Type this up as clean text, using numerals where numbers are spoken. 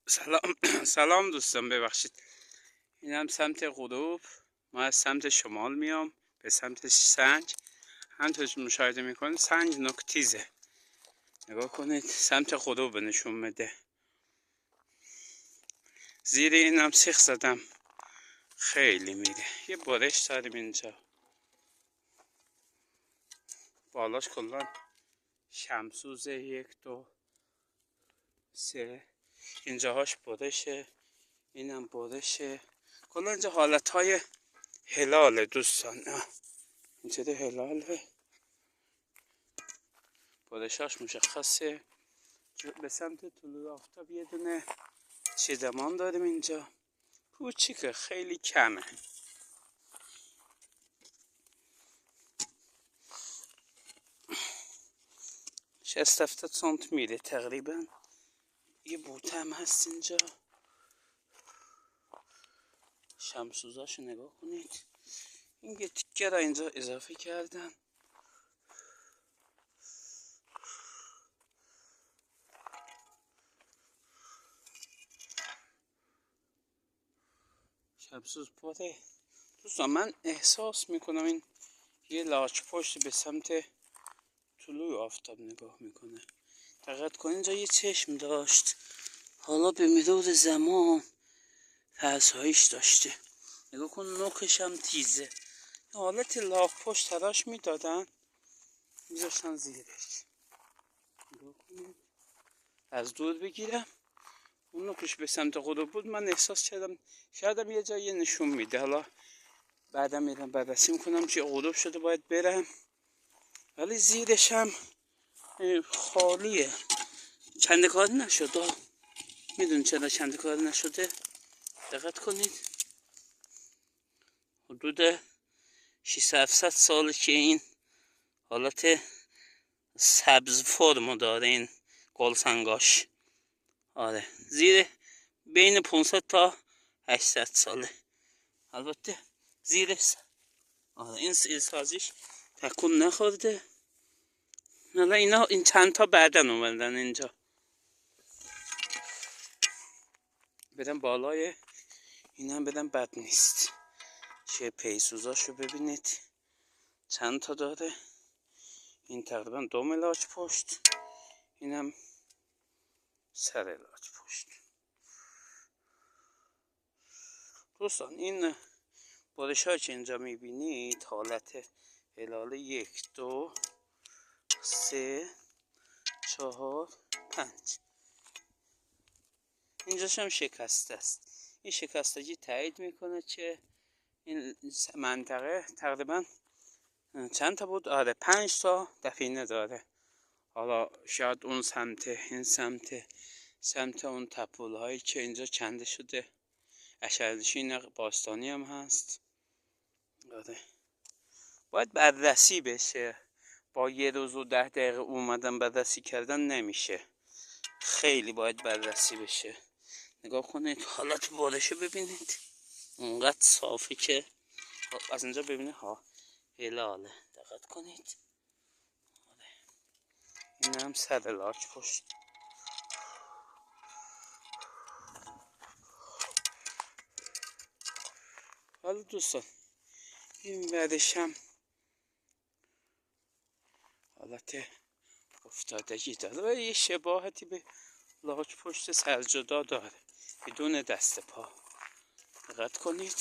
سلام سلام دوستان، ببخشید. اینم سمت غروب. ما از سمت شمال میام به سمت سنج. همونطور که مشاهده میکنید سنج نوک‌تیزه. نگاه کنید سمت غروب نشون میده. زیر اینم سیخ زدم، خیلی میره. یه برش داریم اینجا، بالاش کلا شمسوزه. 1 2 3 اینجاهاش برشه، اینم برشه. کلا اینجا حالت های هلاله دوستان. اینجا هلاله، برشاش مشخصه. به سمت طلوع آفتاب یه دونه چیدمان داریم اینجا، کوچیکه، خیلی کمه. 60-70 سانت میره تقریبا. یه بوته هم هست اینجا. شمسوزاشو نگاه کنید. این یه تیکه را اینجا اضافه کردن. شمسوز پاره. دوستان من احساس میکنم این یه لاچ پشت به سمت طلوع آفتاب نگاه میکنه. دقت کنید اینجا یه چشم داشت، حالا به مرور زمان فرسایش داشته. نگاه کن نوکش هم تیزه. حالت لاف پشت تراش میدادن، میذاشتن زیرش. نگاه کنید از دور بگیرم، اون نوکش به سمت غروب بود. من احساس کردم شاید یه جایی نشون میده. حالا بعدم میرم بررسی میکنم چه غروب شده، باید برم. ولی زیرش هم خالیه، چندکاری نشده. میدون چرا چندکاری نشده؟ دقت کنید حدود 600-700 ساله که این حالت سبز فرمو داره این گلسنگاش. آره زیر بین 500 تا 800 ساله. البته زیرش آره این سازیش تکون نخورده. حالا اینا این چند تا بعدن اومدن اینجا. بدم بالای اینم بدم بد نیست. چه پیسوزاشو ببینید چند تا داره. این تقریبا 2 ملاج پشت، اینم سر لاج پشت. دوستان این برش ها که اینجا میبینید حالت هلال 1 2 3 4 5. اینجاش هم شکسته است. این شکستگی تایید میکنه که این منطقه تقریبا چند تا بود؟ آره 5 تا دفینه داره. حالا شاید اون سمت، این سمت اون تپول هایی که اینجا کنده شده. اشرنشین باستانی هم هست. آره باید بررسی بشه. با یه روز و 10 دقیقه اومدن بررسی کردن نمیشه، خیلی باید بررسی بشه. نگاه کنید حالت بارشو ببینید، اونقدر صافی که از اینجا ببینید ها هلاله. دقت کنید. آره. این هم سر لاچ پشت. حالا دوستان این بعدش هم حالت افتادگی داره و یه شباهتی به لاچ پشت سرجدا داره بدون دست پا. دقت کنید